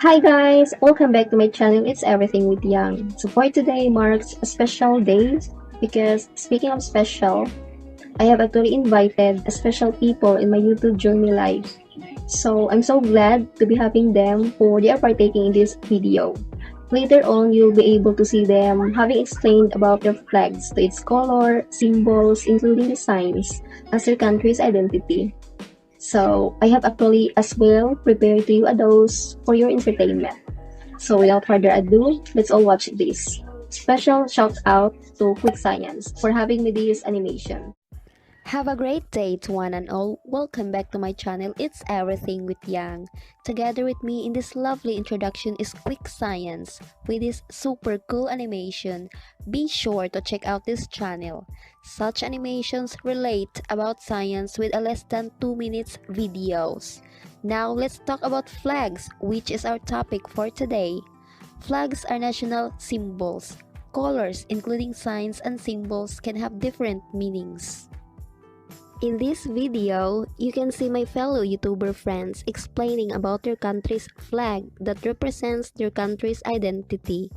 Hi guys, welcome back to my channel. It's Everything with Young. So for today marks a special day because speaking of special, I have actually invited a special people in my YouTube journey live. So I'm so glad to be having them for they are partaking in this video. Later on, you'll be able to see them having explained about their flags to its color, symbols, including the signs, as their country's identity. So I have actually as well prepared to you a dose for your entertainment. So without further ado, let's all watch this. Special shout out to Quick Science for having me this animation. Have a great day to one and all. Welcome back to my channel. It's Everything with Yang. Together with me in this lovely introduction is Quick Science with this super cool animation. Be sure to check out this channel. Such animations relate about science with a less than 2 minutes videos. Now let's talk about flags, which is our topic for today. Flags are national symbols. Colors, including signs and symbols, can have different meanings. In this video, you can see my fellow YouTuber friends explaining about their country's flag that represents their country's identity.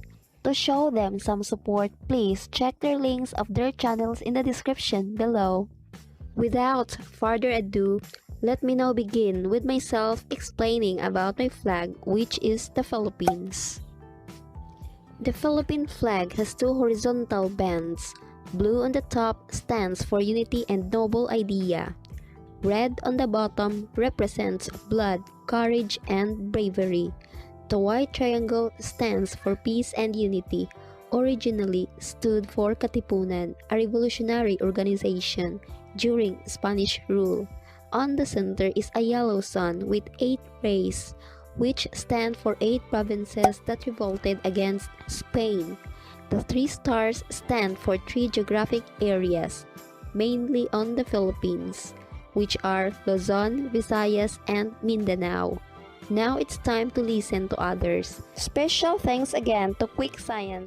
To show them some support, please check their links of their channels in the description below. Without further ado, let me now begin with myself explaining about my flag, which is the Philippines. The Philippine flag has two horizontal bands. Blue on the top stands for unity and noble idea. Red on the bottom represents blood, courage, and bravery. The white triangle stands for peace and unity. Originally stood for Katipunan, a revolutionary organization during Spanish rule. On the center is a yellow sun with 8 rays, which stand for 8 provinces that revolted against Spain. The 3 stars stand for 3 geographic areas, mainly on the Philippines, which are Luzon, Visayas, and Mindanao. Now it's time to listen to others. Special thanks again to Quick Science.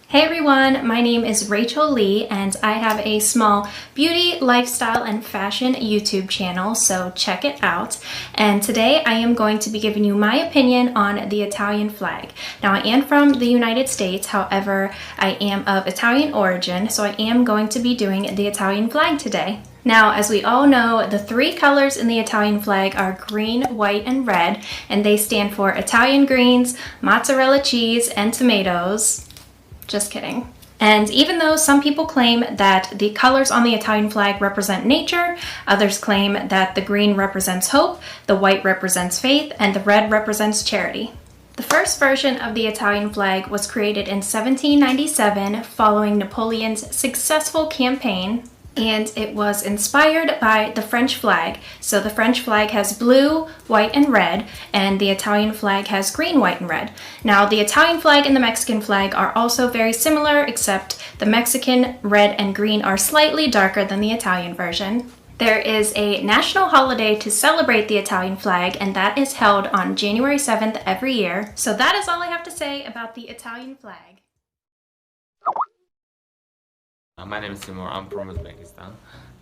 Hey everyone, my name is Rachael Leigh and I have a small beauty, lifestyle, and fashion YouTube channel, so check it out. And today I am going to be giving you my opinion on the Italian flag. Now I am from the United States, however I am of Italian origin, so I am going to be doing the Italian flag today. Now, as we all know, the 3 colors in the Italian flag are green, white, and red, and they stand for Italian greens, mozzarella cheese, and tomatoes. Just kidding. And even though some people claim that the colors on the Italian flag represent nature, others claim that the green represents hope, the white represents faith, and the red represents charity. The first version of the Italian flag was created in 1797 following Napoleon's successful campaign, and it was inspired by the French flag. So the French flag has blue, white, and red, and the Italian flag has green, white, and red. Now the Italian flag and the Mexican flag are also very similar, except the Mexican red and green are slightly darker than the Italian version. There is a national holiday to celebrate the Italian flag, and that is held on January 7th every year. So that is all I have to say about the Italian flag. My name is Timur, I'm from Uzbekistan.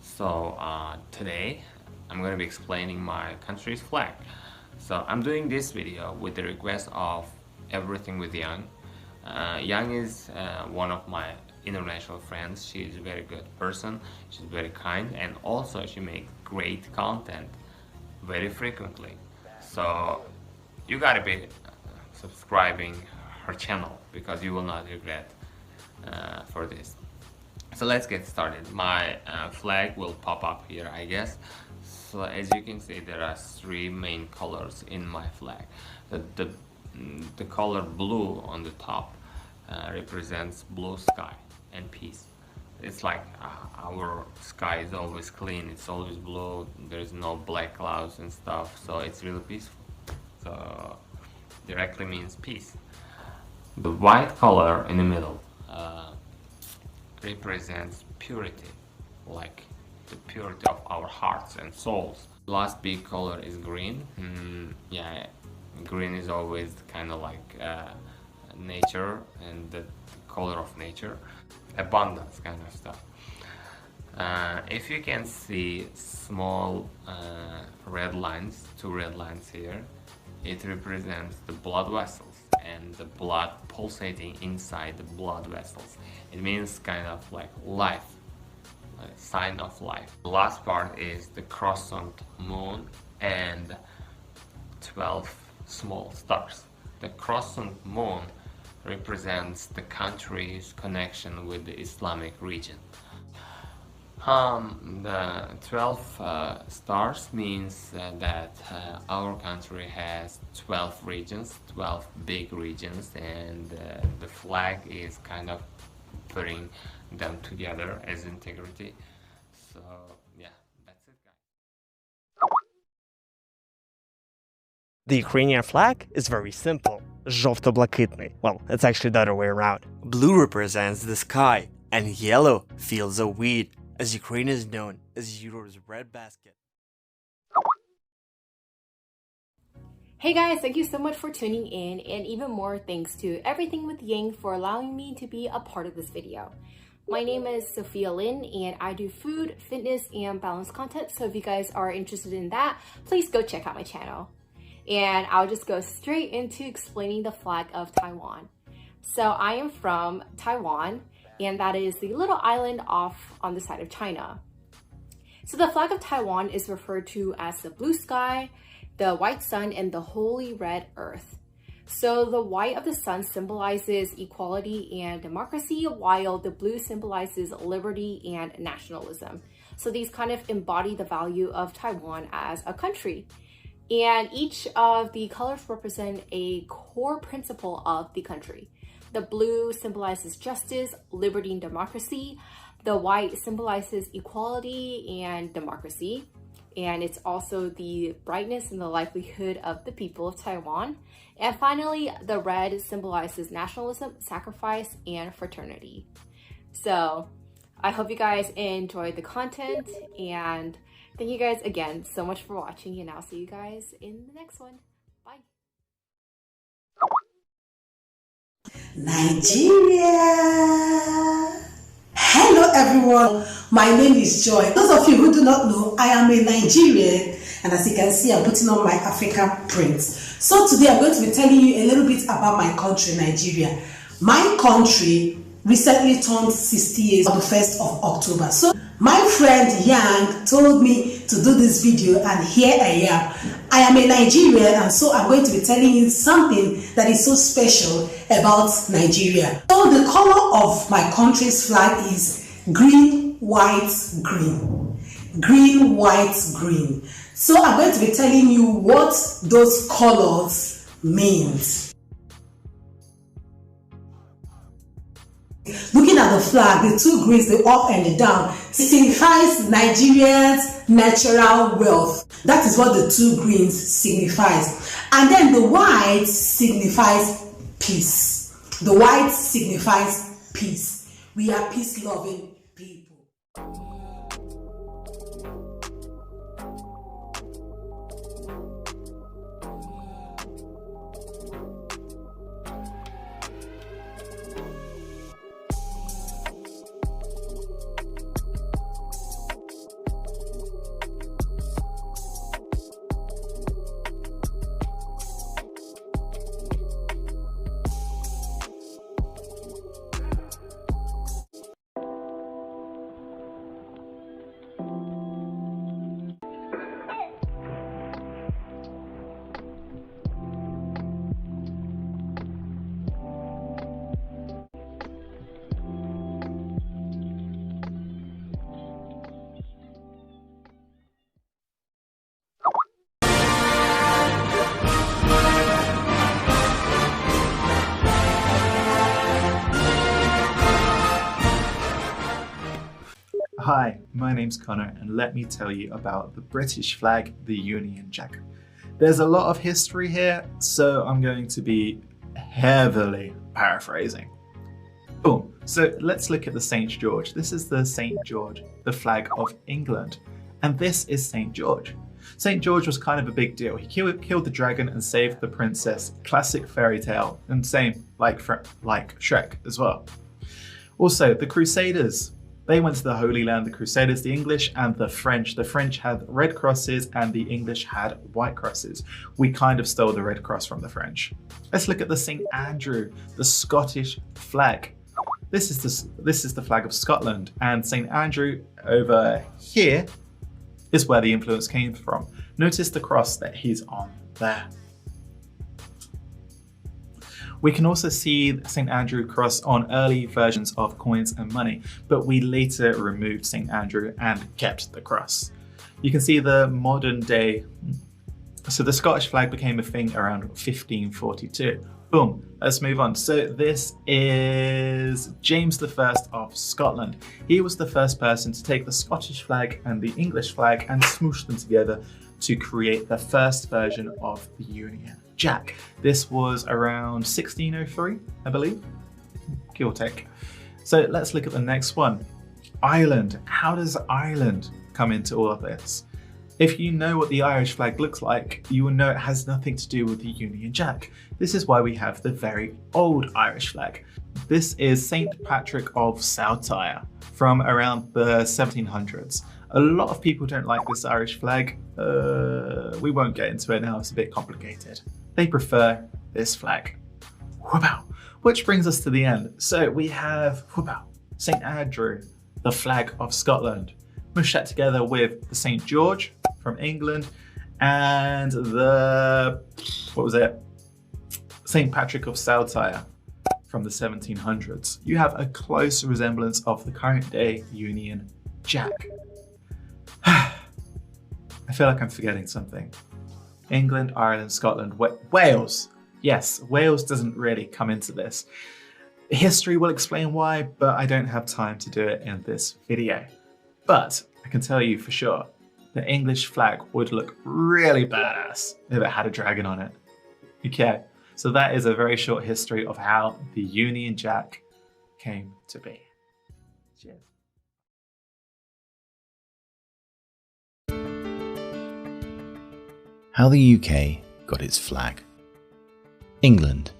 So today I'm going to be explaining my country's flag. So I'm doing this video with the request of Everything with Yang. Yang is one of my international friends. She is a very good person, she's very kind, and also she makes great content very frequently. So you gotta be subscribing her channel because you will not regret for this. So let's get started. My flag will pop up here, I guess. So as you can see, there are 3 main colors in my flag. The color blue on the top represents blue sky and peace. It's like our sky is always clean, it's always blue, there's no black clouds and stuff, so it's really peaceful. So directly means peace. The white color in the middle represents purity, like the purity of our hearts and souls. Last big color is green. Yeah, green is always kind of like nature and the color of nature, abundance kind of stuff. If you can see small red lines, two red lines here, it represents the blood vessels and the blood pulsating inside the blood vessels. It means kind of like life, a sign of life. The last part is the crescent moon and 12 small stars. The crescent moon represents the country's connection with the Islamic region. The 12 stars means that our country has 12 regions, 12 big regions, and the flag is kind of putting them together as integrity. So yeah, that's it, guys. The Ukrainian flag is very simple. Жовто-блакитний. Well, it's actually the other way around. Blue represents the sky, and yellow fields of wheat, as Ukraine is known as Europe's red basket. Hey guys, thank you so much for tuning in, and even more thanks to Everything with Yang for allowing me to be a part of this video. My name is Sophia Lin, and I do food, fitness, and balance content, so if you guys are interested in that, please go check out my channel. And I'll just go straight into explaining the flag of Taiwan. So I am from Taiwan, and that is the little island off on the side of China. So the flag of Taiwan is referred to as the blue sky, the white sun, and the holy red earth. So the white of the sun symbolizes equality and democracy, while the blue symbolizes liberty and nationalism. So these kind of embody the value of Taiwan as a country. And each of the colors represent a core principle of the country. The blue symbolizes justice, liberty, and democracy. The white symbolizes equality and democracy. And it's also the brightness and the livelihood of the people of Taiwan. And finally, the red symbolizes nationalism, sacrifice, and fraternity. So I hope you guys enjoyed the content, and thank you guys again so much for watching, and I'll see you guys in the next one. Bye. Nigeria! Hello everyone, my name is Joy. Those of you who do not know, I am a Nigerian, and as you can see, I'm putting on my African print. So today I'm going to be telling you a little bit about my country, Nigeria. My country recently turned 60 years on the 1st of October. So my friend Yang told me to do this video, and here I am. I am a Nigerian, and so I'm going to be telling you something that is so special about Nigeria. So the color of my country's flag is green, white, green. Green, white, green. So I'm going to be telling you what those colors means. Looking at the flag, the two greens, the up and the down, signifies Nigeria's natural wealth. That is what the two greens signifies. And then the white signifies peace. The white signifies peace. We are peace-loving people. Hi, my name's Connor, and let me tell you about the British flag, the Union Jack. There's a lot of history here, so I'm going to be heavily paraphrasing. Cool, so let's look at the St. George. This is the St. George, the flag of England, and this is St. George. St. George was kind of a big deal. He killed the dragon and saved the princess. Classic fairy tale, and same like Shrek as well. Also, the Crusaders. They went to the Holy Land, the Crusaders, the English, and the French. The French had red crosses and the English had white crosses. We kind of stole the red cross from the French. Let's look at the St. Andrew, the Scottish flag. This is the flag of Scotland, and St. Andrew over here is where the influence came from. Notice the cross that he's on there. We can also see the St. Andrew cross on early versions of coins and money, but we later removed St. Andrew and kept the cross. You can see the modern day, so the Scottish flag became a thing around 1542. Boom, let's move on. So this is James I of Scotland. He was the first person to take the Scottish flag and the English flag and smoosh them together to create the first version of the Union Jack. This was around 1603, I believe, give or take. So let's look at the next one. Ireland. How does Ireland come into all of this? If you know what the Irish flag looks like, you will know it has nothing to do with the Union Jack. This is why we have the very old Irish flag. This is St. Patrick of Saltire from around the 1700s. A lot of people don't like this Irish flag. We won't get into it now, it's a bit complicated. They prefer this flag. Whoopah. Which brings us to the end. So we have whoopah, St. Andrew, the flag of Scotland. Mush that together with the St. George from England and the, what was it? St. Patrick of Saltire from the 1700s. You have a close resemblance of the current day Union Jack. I feel like I'm forgetting something. England, Ireland, Scotland, Wales. Yes, Wales doesn't really come into this. History will explain why, but I don't have time to do it in this video. But I can tell you for sure, the English flag would look really badass if it had a dragon on it. Okay, so that is a very short history of how the Union Jack came to be. Cheers. How the UK got its flag. England.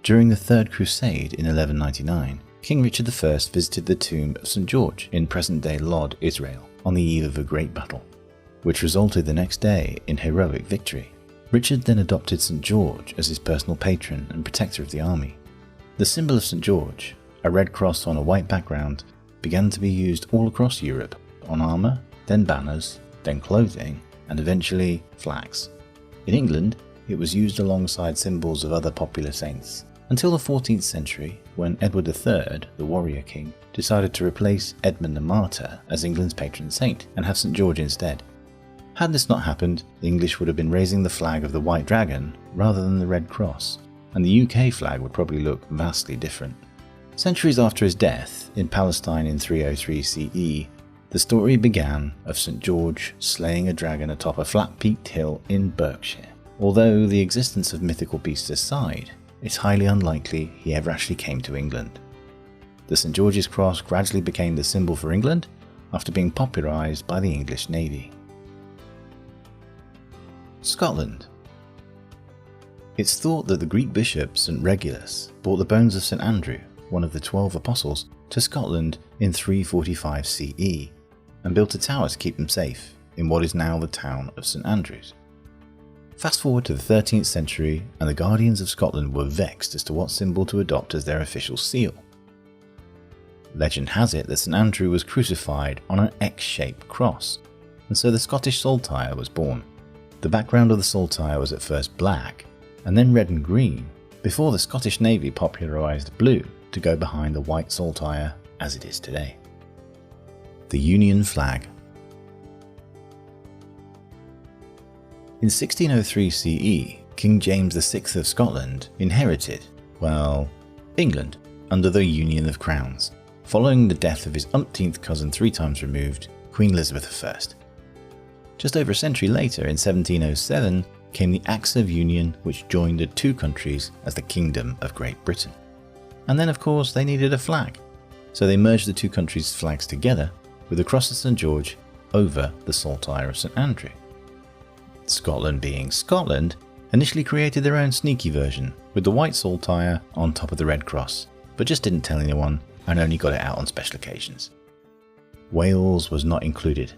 During the Third Crusade in 1199, King Richard I visited the tomb of St. George in present-day Lod, Israel, on the eve of a great battle, which resulted the next day in heroic victory. Richard then adopted St. George as his personal patron and protector of the army. The symbol of St. George, a red cross on a white background, began to be used all across Europe, on armour, then banners, then clothing, and eventually flags. In England, it was used alongside symbols of other popular saints, until the 14th century, when Edward III, the warrior king, decided to replace Edmund the Martyr as England's patron saint and have St. George instead. Had this not happened, the English would have been raising the flag of the White Dragon rather than the Red Cross, and the UK flag would probably look vastly different. Centuries after his death, in Palestine in 303 CE, the story began of St. George slaying a dragon atop a flat-peaked hill in Berkshire. Although the existence of mythical beasts aside, it's highly unlikely he ever actually came to England. The St. George's Cross gradually became the symbol for England after being popularised by the English Navy. Scotland. It's thought that the Greek bishop St. Regulus brought the bones of St. Andrew, one of the 12 apostles, to Scotland in 345 CE and built a tower to keep them safe in what is now the town of St. Andrews. Fast forward to the 13th century and the Guardians of Scotland were vexed as to what symbol to adopt as their official seal. Legend has it that St. Andrew was crucified on an X-shaped cross, and so the Scottish saltire was born. The background of the saltire was at first black, and then red and green, before the Scottish Navy popularised blue to go behind the white saltire as it is today. The Union Flag. In 1603 CE, King James VI of Scotland inherited, well, England under the Union of Crowns, following the death of his umpteenth cousin 3 times removed, Queen Elizabeth I. Just over a century later, in 1707, came the Acts of Union, which joined the 2 countries as the Kingdom of Great Britain. And then of course they needed a flag, so they merged the 2 countries' flags together with the Cross of St. George over the saltire of St. Andrew. Scotland, being Scotland, initially created their own sneaky version with the white saltire on top of the red cross, but just didn't tell anyone and only got it out on special occasions. Wales was not included,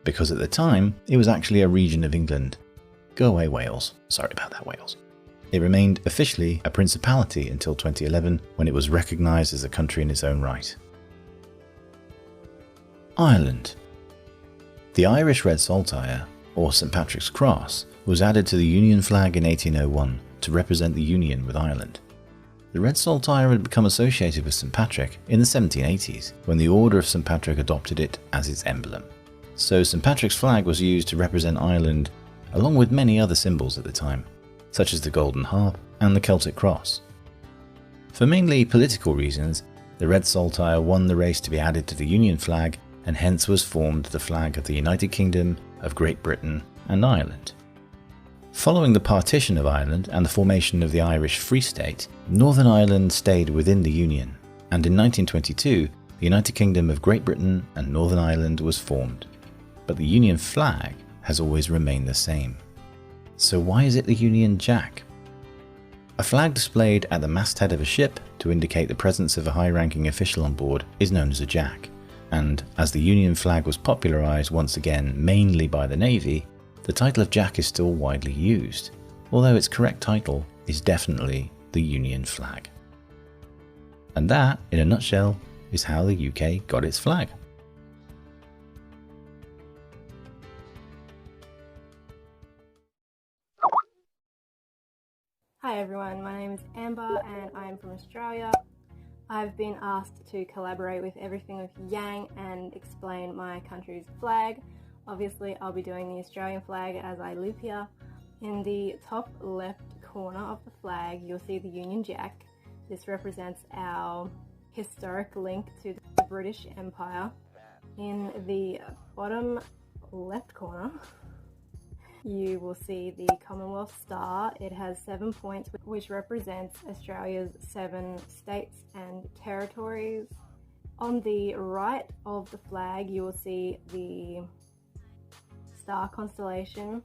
because at the time it was actually a region of England. Go away, Wales. Sorry about that, Wales. It remained officially a principality until 2011, when it was recognised as a country in its own right. Ireland. The Irish red saltire, or St Patrick's Cross, was added to the Union flag in 1801 to represent the union with Ireland. The red saltire had become associated with St Patrick in the 1780s, when the Order of St Patrick adopted it as its emblem. So St Patrick's flag was used to represent Ireland, along with many other symbols at the time, such as the Golden Harp and the Celtic Cross. For mainly political reasons, the red saltire won the race to be added to the Union flag, and hence was formed the flag of the United Kingdom of Great Britain and Ireland. Following the partition of Ireland and the formation of the Irish Free State, Northern Ireland stayed within the Union, and in 1922 the United Kingdom of Great Britain and Northern Ireland was formed. But the Union flag has always remained the same. So why is it the Union Jack? A flag displayed at the masthead of a ship to indicate the presence of a high-ranking official on board is known as a jack, and as the Union flag was popularised once again mainly by the Navy, the title of Jack is still widely used, although its correct title is definitely the Union flag. And that, in a nutshell, is how the UK got its flag. Hi everyone, my name is Amber and I'm from Australia. I've been asked to collaborate with Everything with Yang and explain my country's flag. Obviously I'll be doing the Australian flag as I live here. In the top left corner of the flag you'll see the Union Jack. This represents our historic link to the British Empire. In the bottom left corner you will see the Commonwealth Star. It has 7 points, which represents Australia's 7 states and territories. On the right of the flag, you will see the star constellation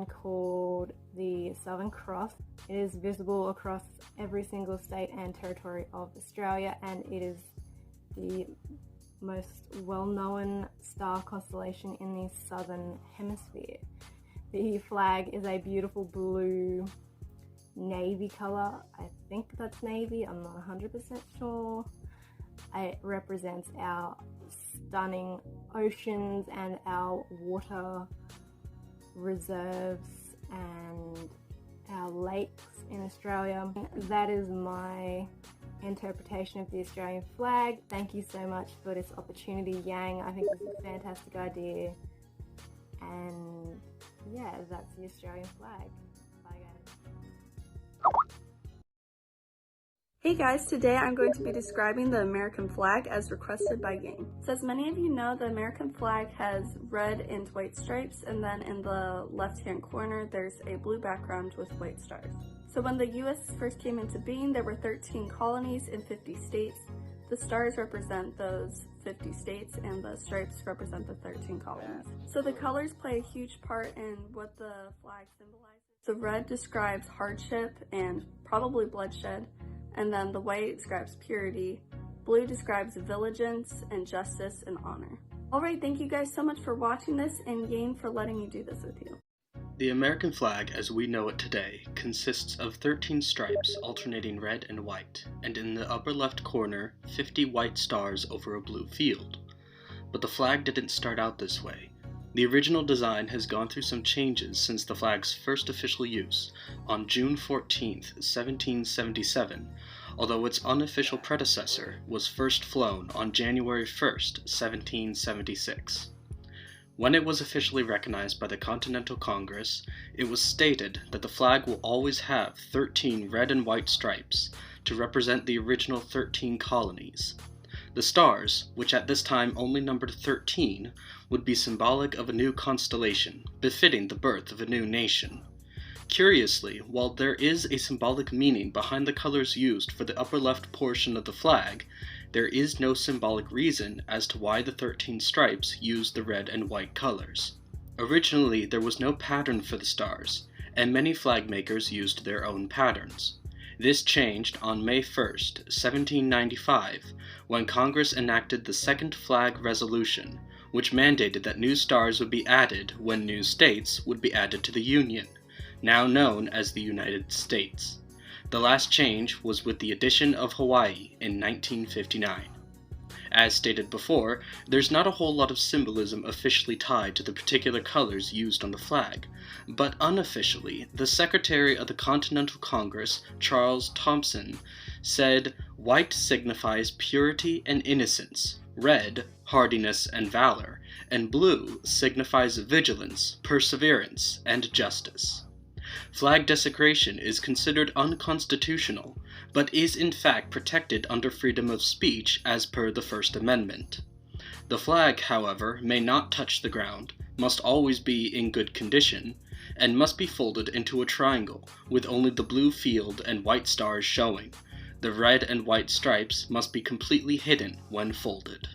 called the Southern Cross. It is visible across every single state and territory of Australia, and it is the most well-known star constellation in the southern hemisphere. The flag is a beautiful blue navy color. I think that's navy, I'm not 100% sure. It represents our stunning oceans and our water reserves and our lakes in Australia. That is my interpretation of the Australian flag. Thank you so much for this opportunity, Yang. I think this is a fantastic idea. And yeah, that's the Australian flag. Bye guys. Hey guys, today I'm going to be describing the American flag as requested by Yang. So as many of you know, the American flag has red and white stripes, and then in the left-hand corner there's a blue background with white stars. So when the US first came into being, there were 13 colonies in 50 states. The stars represent those 50 states and the stripes represent the 13 colonies. So the colors play a huge part in what the flag symbolizes. The red describes hardship and probably bloodshed, and then the white describes purity. Blue describes vigilance and justice and honor. Alright, thank you guys so much for watching this, and Yang for letting me do this with you. The American flag as we know it today consists of 13 stripes alternating red and white, and in the upper left corner 50 white stars over a blue field. But the flag didn't start out this way. The original design has gone through some changes since the flag's first official use on June 14th, 1777, although its unofficial predecessor was first flown on January 1st, 1776. When it was officially recognized by the Continental Congress, it was stated that the flag will always have 13 red and white stripes to represent the original 13 colonies. The stars, which at this time only numbered 13, would be symbolic of a new constellation, befitting the birth of a new nation. Curiously, while there is a symbolic meaning behind the colors used for the upper left portion of the flag, there is no symbolic reason as to why the 13 stripes used the red and white colors. Originally, there was no pattern for the stars, and many flag makers used their own patterns. This changed on May 1st, 1795, when Congress enacted the Second Flag Resolution, which mandated that new stars would be added when new states would be added to the Union, now known as the United States. The last change was with the addition of Hawaii in 1959. As stated before, there's not a whole lot of symbolism officially tied to the particular colors used on the flag, but unofficially, the Secretary of the Continental Congress, Charles Thomson, said white signifies purity and innocence, red, hardiness and valor, and blue signifies vigilance, perseverance, and justice. Flag desecration is considered unconstitutional, but is in fact protected under freedom of speech as per the First Amendment. The flag, however, may not touch the ground, must always be in good condition, and must be folded into a triangle, with only the blue field and white stars showing. The red and white stripes must be completely hidden when folded.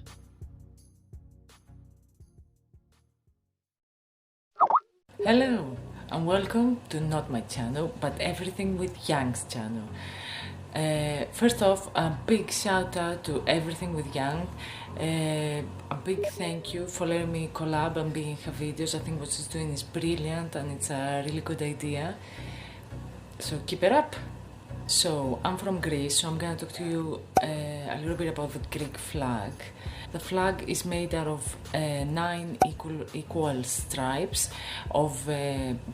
Hello, and welcome to not my channel, but Everything with Young's channel. First off, a big shout out to Everything with Young. A big thank you for letting me collab and be in her videos. I think what she's doing is brilliant and it's a really good idea. So keep it up. So I'm from Greece, so I'm gonna talk to you a little bit about the Greek flag. The flag is made out of 9 equal stripes of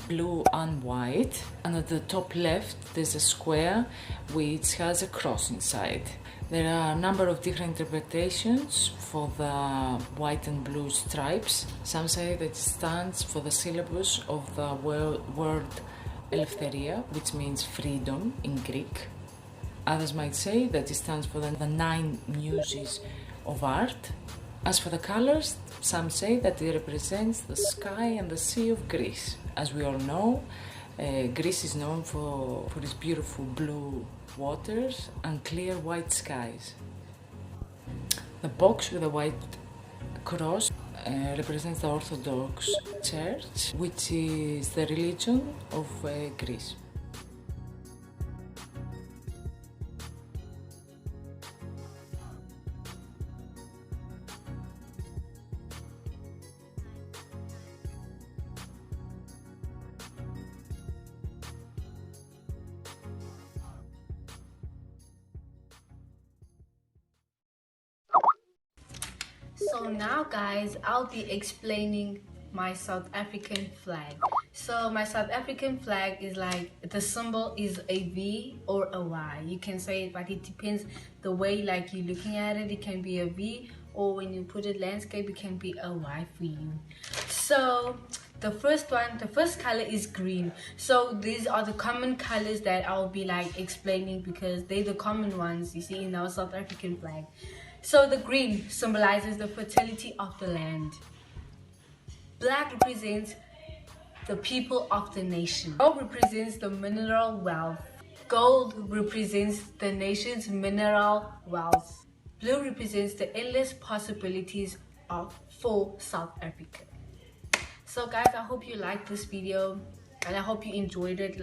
blue and white, and at the top left there's a square which has a cross inside. There are a number of different interpretations for the white and blue stripes. Some say that it stands for the syllabus of the word Eleftheria, which means freedom in Greek. Others might say that it stands for the 9 muses of art. As for the colors, some say that it represents the sky and the sea of Greece. As we all know, Greece is known for its beautiful blue waters and clear white skies. The box with a white cross represents the Orthodox Church, which is the religion of Greece. So now guys, I'll be explaining my South African flag. So my South African flag is like, the symbol is a V or a Y. You can say it, but it depends the way like you're looking at it. It can be a V, or when you put it landscape, it can be a Y for you. So the first color is green. So these are the common colors that I'll be like explaining because they're the common ones you see in our South African flag. So the green symbolizes the fertility of the land. Black represents the people of the nation. Gold represents the mineral wealth. Gold represents the nation's mineral wealth. Blue represents the endless possibilities for South Africa. So guys, I hope you liked this video and I hope you enjoyed it.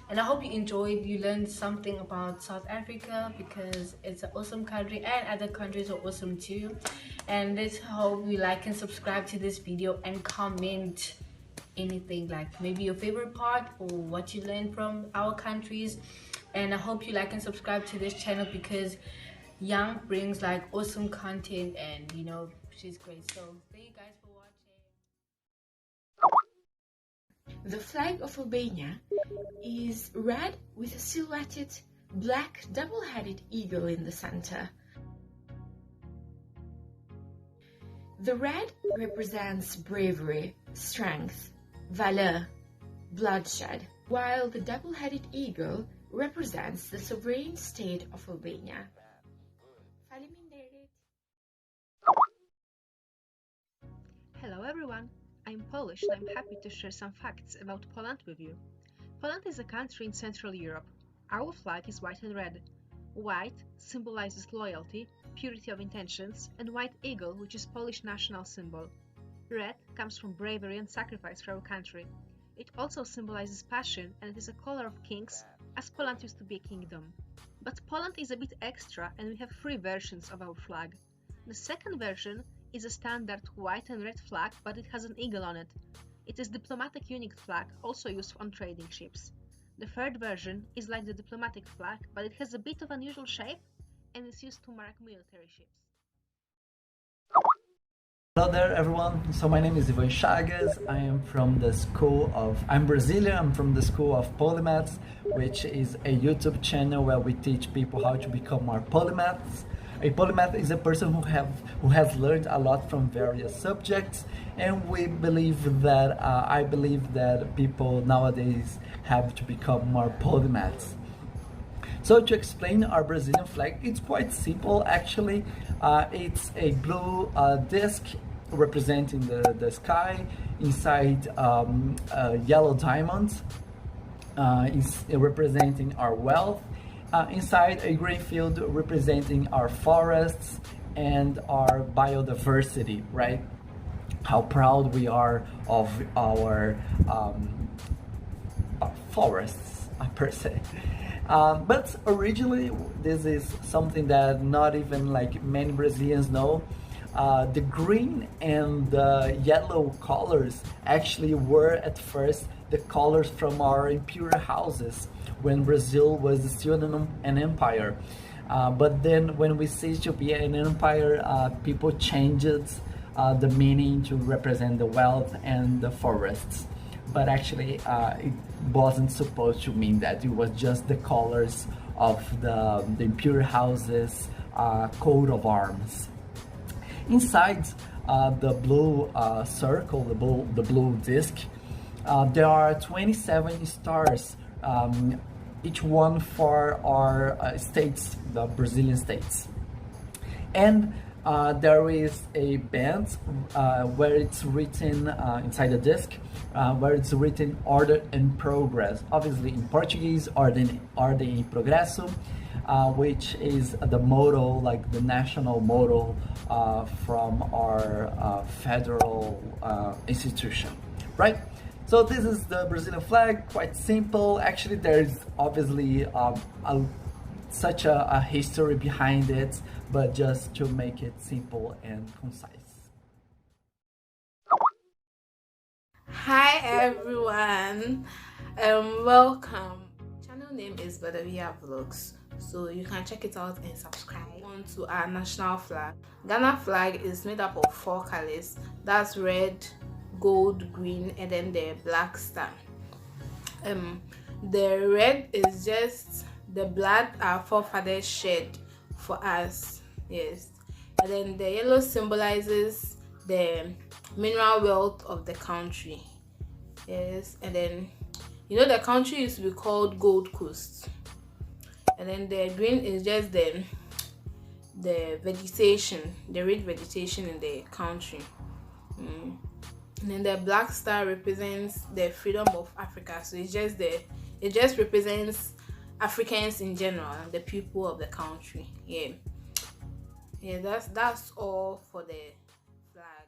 And I hope you learned something about South Africa because it's an awesome country and other countries are awesome too. And let's hope you like and subscribe to this video and comment anything, like maybe your favorite part or what you learned from our countries. And I hope you like and subscribe to this channel because Young brings like awesome content and you know, she's great. So thank you guys for watching. The flag of Albania is red with a silhouetted black double-headed eagle in the center. The red represents bravery, strength, valor, bloodshed, while the double-headed eagle represents the sovereign state of Albania. Hello everyone, I'm Polish and I'm happy to share some facts about Poland with you. Poland is a country in Central Europe. Our flag is white and red. White symbolizes loyalty, purity of intentions, and white eagle, which is Polish national symbol. Red comes from bravery and sacrifice for our country. It also symbolizes passion and it is a color of kings, as Poland used to be a kingdom. But Poland is a bit extra and we have 3 versions of our flag. The second version is a standard white and red flag, but it has an eagle on it. It is diplomatic unit flag, also used on trading ships. The third version is like the diplomatic flag, but it has a bit of unusual shape and is used to mark military ships. Hello there everyone, so my name is Chagas. I'm Brazilian, I'm from the School of Polymaths, which is a YouTube channel where we teach people how to become more polymaths. A polymath is a person who has learned a lot from various subjects, and I believe that people nowadays have to become more polymaths. So to explain our Brazilian flag, it's quite simple actually. It's a blue disc representing the sky, inside yellow diamonds is representing our wealth, inside a green field representing our forests and our biodiversity, right? How proud we are of our forests per se. But originally this is something that not even like many Brazilians know. The green and the yellow colors actually were at first the colors from our imperial houses when Brazil was still an empire. But then when we ceased to be an empire, people changed the meaning to represent the wealth and the forests. But actually it wasn't supposed to mean that. It was just the colors of the imperial houses coat of arms. Inside the blue circle, the blue disc, there are 27 stars, each one for our states, the Brazilian states. And there is a band where it's written inside the disc, where it's written "Order and Progress." Obviously in Portuguese, Ordem e Progresso, which is the motto, like the national motto from our federal institution, right? So this is the Brazilian flag, quite simple. Actually, there's obviously such a history behind it, but just to make it simple and concise. Hi everyone, welcome. Channel name is Badawiya Vlogs, so you can check it out and subscribe. On to our national flag. Ghana flag is made up of 4 colors. That's red, gold, green, and then the black star. The red is just the blood our forefathers shed for us, yes. And then the yellow symbolizes the mineral wealth of the country, yes. And then you know the country used to be called Gold Coast. And then the green is just the vegetation, the rich vegetation in the country. And then the black star represents the freedom of Africa. So it just represents Africans in general, the people of the country. Yeah, that's all for the flag.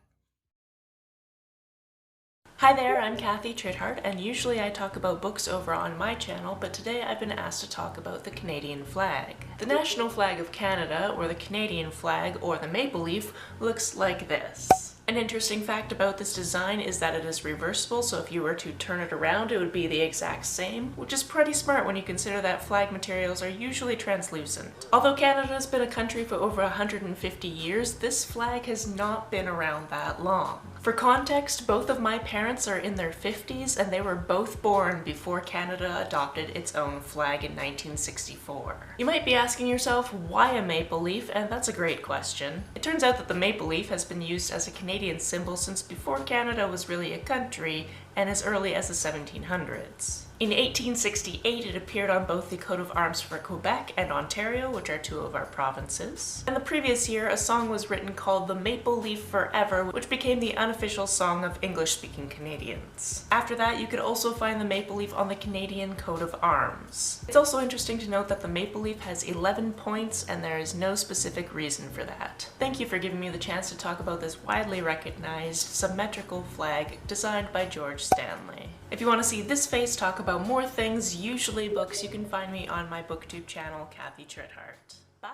Hi there, I'm Trithardt, and usually I talk about books over on my channel, but today I've been asked to talk about the Canadian flag. The national flag of Canada, or the Canadian flag, or the maple leaf, looks like this. An interesting fact about this design is that it is reversible, so if you were to turn it around it would be the exact same, which is pretty smart when you consider that flag materials are usually translucent. Although Canada has been a country for over 150 years, this flag has not been around that long. For context, both of my parents are in their 50s and they were both born before Canada adopted its own flag in 1964. You might be asking yourself, why a maple leaf? And that's a great question. It turns out that the maple leaf has been used as a Canadian symbol since before Canada was really a country and as early as the 1700s. In 1868, it appeared on both the coat of arms for Quebec and Ontario, which are 2 of our provinces. And the previous year, a song was written called The Maple Leaf Forever, which became the unofficial song of English-speaking Canadians. After that, you could also find the maple leaf on the Canadian coat of arms. It's also interesting to note that the maple leaf has 11 points, and there is no specific reason for that. Thank you for giving me the chance to talk about this widely recognized symmetrical flag designed by George Stanley. If you want to see this face talk about more things, usually books, you can find me on my booktube channel, Cathy Trithardt. Bye!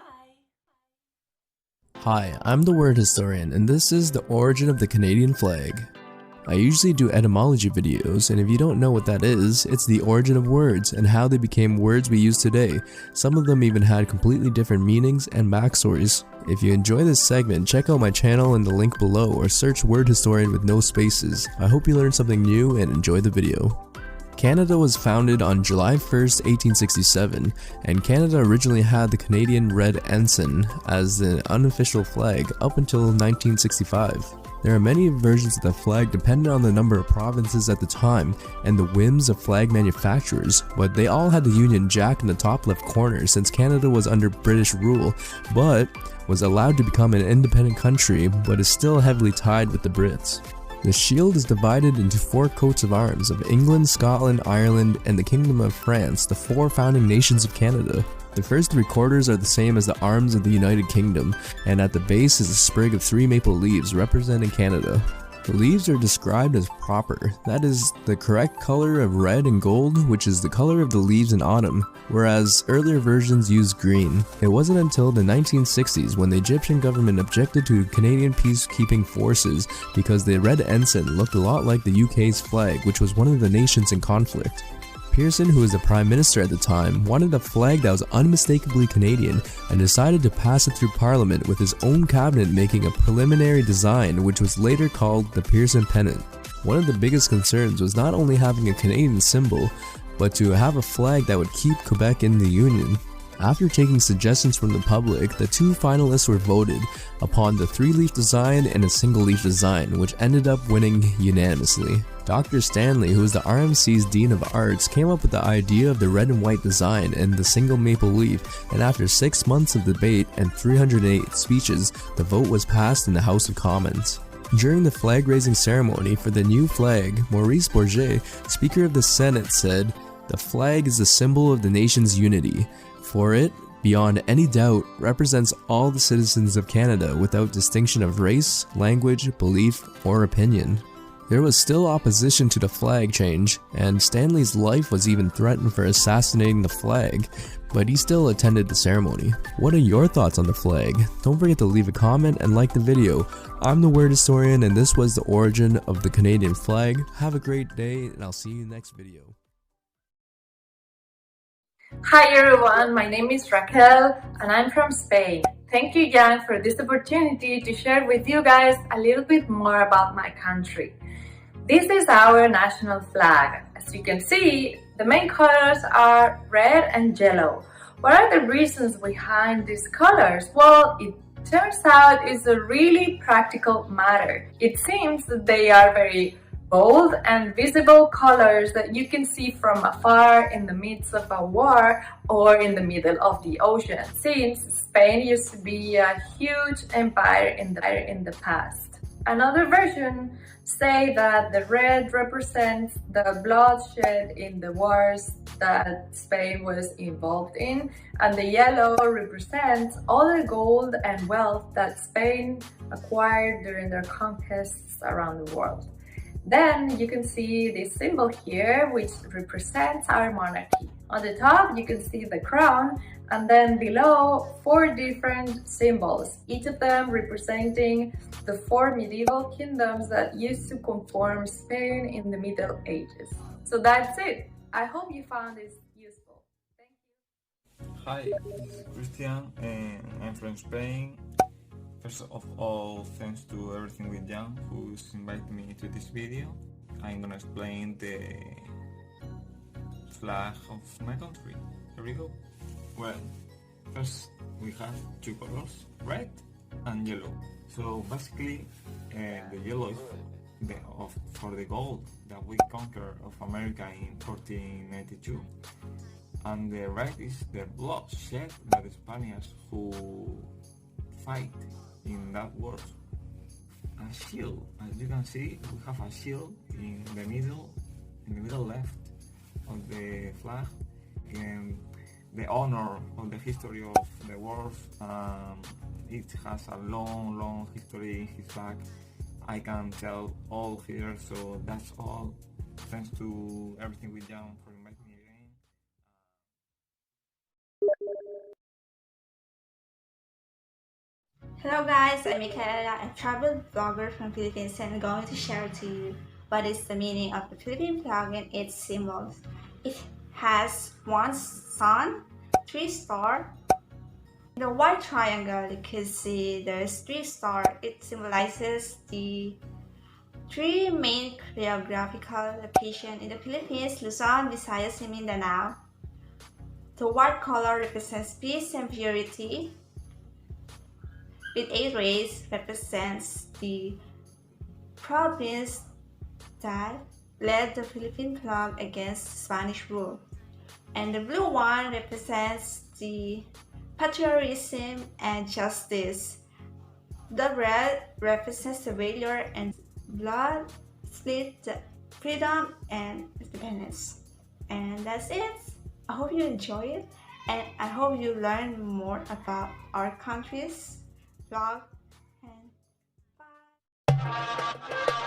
Hi, I'm the word historian, and this is the origin of the Canadian flag. I usually do etymology videos, and if you don't know what that is, it's the origin of words and how they became words we use today. Some of them even had completely different meanings and backstories. If you enjoy this segment, check out my channel in the link below or search word historian with no spaces. I hope you learned something new and enjoy the video. Canada was founded on July 1st, 1867, and Canada originally had the Canadian Red Ensign as the unofficial flag up until 1965. There are many versions of the flag depending on the number of provinces at the time and the whims of flag manufacturers, but they all had the Union Jack in the top left corner since Canada was under British rule, but was allowed to become an independent country, but is still heavily tied with the Brits. The shield is divided into 4 coats of arms of England, Scotland, Ireland, and the Kingdom of France, the 4 founding nations of Canada. The first 3 quarters are the same as the arms of the United Kingdom, and at the base is a sprig of 3 maple leaves representing Canada. The leaves are described as proper, that is, the correct color of red and gold, which is the color of the leaves in autumn, whereas earlier versions used green. It wasn't until the 1960s when the Egyptian government objected to Canadian peacekeeping forces because the red ensign looked a lot like the UK's flag, which was one of the nations in conflict. Pearson, who was the Prime Minister at the time, wanted a flag that was unmistakably Canadian and decided to pass it through Parliament with his own cabinet making a preliminary design which was later called the Pearson Pennant. One of the biggest concerns was not only having a Canadian symbol, but to have a flag that would keep Quebec in the Union. After taking suggestions from the public, the 2 finalists were voted upon the 3-leaf design and a single-leaf design, which ended up winning unanimously. Dr. Stanley, who was the RMC's Dean of Arts, came up with the idea of the red and white design and the single maple leaf, and after 6 months of debate and 308 speeches, the vote was passed in the House of Commons. During the flag-raising ceremony for the new flag, Maurice Bourget, Speaker of the Senate, said, "The flag is the symbol of the nation's unity. For it, beyond any doubt, represents all the citizens of Canada without distinction of race, language, belief, or opinion." There was still opposition to the flag change, and Stanley's life was even threatened for assassinating the flag, but he still attended the ceremony. What are your thoughts on the flag? Don't forget to leave a comment and like the video. I'm the word historian, and this was the origin of the Canadian flag. Have a great day, and I'll see you in the next video. Hi everyone, my name is Raquel and I'm from Spain. Thank you, Yang, for this opportunity to share with you guys a little bit more about my country. This is our national flag. As you can see, the main colors are red and yellow. What are the reasons behind these colors? Well, it turns out it's a really practical matter. It seems that they are very bold and visible colors that you can see from afar in the midst of a war or in the middle of the ocean, since Spain used to be a huge empire in the past. Another version say that the red represents the bloodshed in the wars that Spain was involved in, and the yellow represents all the gold and wealth that Spain acquired during their conquests around the world. Then you can see this symbol here, which represents our monarchy. On the top, you can see the crown, and then below, 4 different symbols, each of them representing the 4 medieval kingdoms that used to conform Spain in the Middle Ages. So that's it. I hope you found this useful. Thank you. Hi, this is Christian, and I'm from Spain. First of all, thanks to Everything with Yang, who's invited me to this video. I'm gonna explain the flag of my country. Here we go. Well, first we have 2 colors, red and yellow. So basically, the yellow is for the gold that we conquered of America in 1492. And the red is the blood shed by the Spaniards who fight in that war. A shield, as you can see, we have a shield in the middle left of the flag, and the honor of the history of the wars. It has a long history in his back, I can tell all here. So that's all. Thanks to everything with Jan for inviting me again. Hello guys, I'm Mikahaela, a travel vlogger from Philippines, and I'm going to share to you what is the meaning of the Philippine flag and its symbols. It has one sun, 3 stars. In the white triangle, you can see there's 3 stars. It symbolizes the 3 main geographical locations in the Philippines: Luzon, Visayas, and Mindanao. The white color represents peace and purity, with 8 rays represents the province that led the Philippine flag against Spanish rule. And the blue one represents the patriotism and justice. The red represents the valor and blood split, the freedom and independence. And that's it. I hope you enjoy it, and I hope you learn more about our country's vlog. And bye.